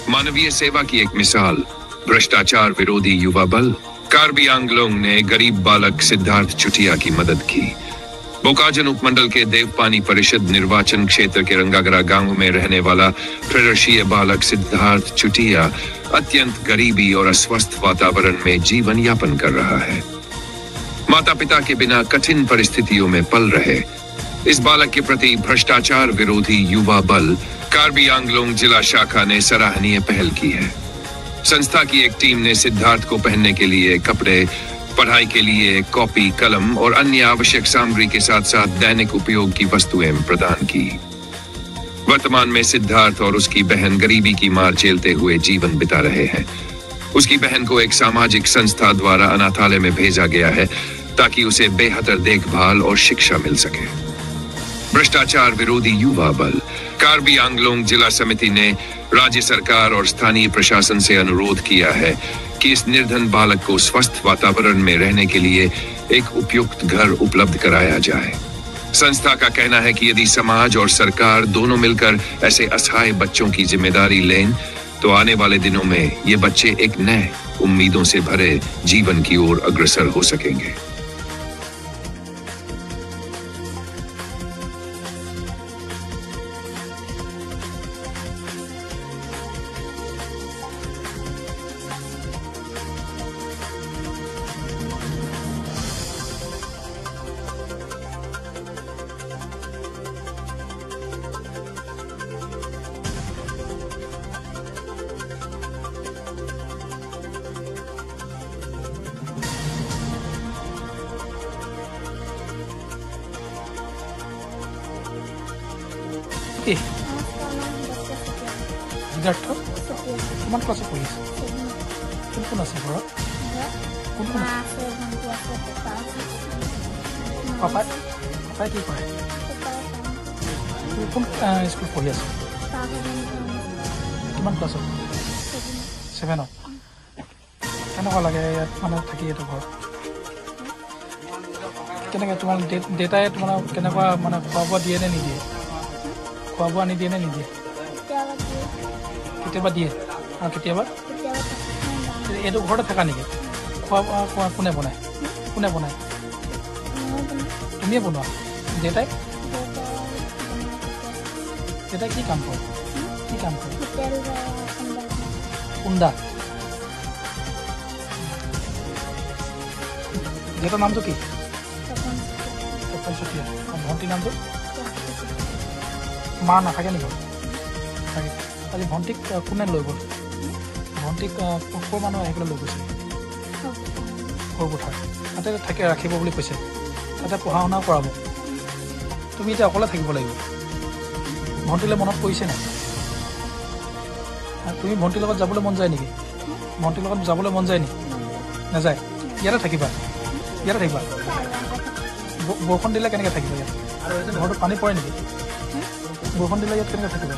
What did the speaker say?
मानवीय सेवा की एक मिसाल, भ्रष्टाचार विरोधी युवा बल। कार्बी आंगलोंग ने गरीब बालक सिद्धार्थ चुटिया की मदद की। बोकाजन उपमंडल के देवपानी परिषद निर्वाचन क्षेत्र के रंगागरा गांव में रहने वाला 13 वर्षीय बालक सिद्धार्थ चुटिया अत्यंत गरीबी और अस्वस्थ वातावरण में जीवन यापन कर रहा है। माता पिता के बिना कठिन परिस्थितियों में पल रहे इस बालक के प्रति भ्रष्टाचार विरोधी युवा बल कार्बी आंगलोंग जिला शाखा ने सराहनीय पहल की है। संस्था की एक टीम ने सिद्धार्थ को पहनने के लिए कपड़े, पढ़ाई के लिए कॉपी, कलम और अन्य आवश्यक सामग्री के साथ साथ दैनिक उपयोग की वस्तुएं प्रदान की। वर्तमान में सिद्धार्थ और उसकी बहन गरीबी की मार झेलते हुए जीवन बिता रहे हैं। उसकी बहन को एक सामाजिक संस्था द्वारा अनाथालय में भेजा गया है ताकि उसे बेहतर देखभाल और शिक्षा मिल सके। भ्रष्टाचार विरोधी युवा बल कार्बी आंगलोंग जिला समिति ने राज्य सरकार और स्थानीय प्रशासन से अनुरोध किया है कि इस निर्धन बालक को स्वस्थ वातावरण में रहने के लिए एक उपयुक्त घर उपलब्ध कराया जाए। संस्था का कहना है कि यदि समाज और सरकार दोनों मिलकर ऐसे असहाय बच्चों की जिम्मेदारी लें तो आने वाले दिनों में ये बच्चे एक नए उम्मीदों से भरे जीवन की ओर अग्रसर हो सकेंगे। সিদ্ধাৰ্থ কিমান ক্লাছত পঢ়ি আছে? কোন কোন আছে ঘৰত? কোন কোন আছে? পাপাই কি কৰে? কোন স্কুল পঢ়ি আছে? কিমান ক্লাছত? 7ত। কেনেকুৱা লাগে ইয়াত মানে থাকি এইটো ঘৰত? কেনেকৈ তোমাৰ দেউতাই তোমাৰ কেনেকুৱা মানে খোৱা বোৱা দিয়ে নে নিদিয়ে? খোৱা বোৱা নিদিয়ে নে নিদিয়ে? কেতিয়াবা দিয়ে আৰু কেতিয়াবা এইটো ঘৰতে থাকা নেকি? খোৱা বোৱা কোনে বনায়? তুমিয়ে বনোৱা? দেউতাই কি কাম কৰে? কুন্দা। দেউতাৰ নামটো কি? তপন চুতীয়া। ভণ্টিৰ নামটো? মা নাথাকে নেকি? থাকে। আজি ভণ্টিক কোনে লৈ গ'ল? ভণ্টিক ক'ৰ মানুহ আহি পেলাই লৈ গৈছে? সৰুপথাৰ তাতে থাকে ৰাখিব বুলি কৈছে। তাতে পঢ়া শুনাও কৰাব। তুমি এতিয়া অকলে থাকিব লাগিব। ভণ্টিলৈ মনত পৰিছে নাই? তুমি ভণ্টিৰ লগত যাবলৈ মন যায় নেকি? ভণ্টিৰ লগত যাবলৈ মন যায় নেকি? নাযায়? ইয়াতে থাকিবা? বৰষুণ দিলে কেনেকৈ থাকিবা ইয়াত? ঘৰটো পানী পৰে নেকি? বৰষুণ দিলে ইয়াত কেনেকৈ থাকিবা?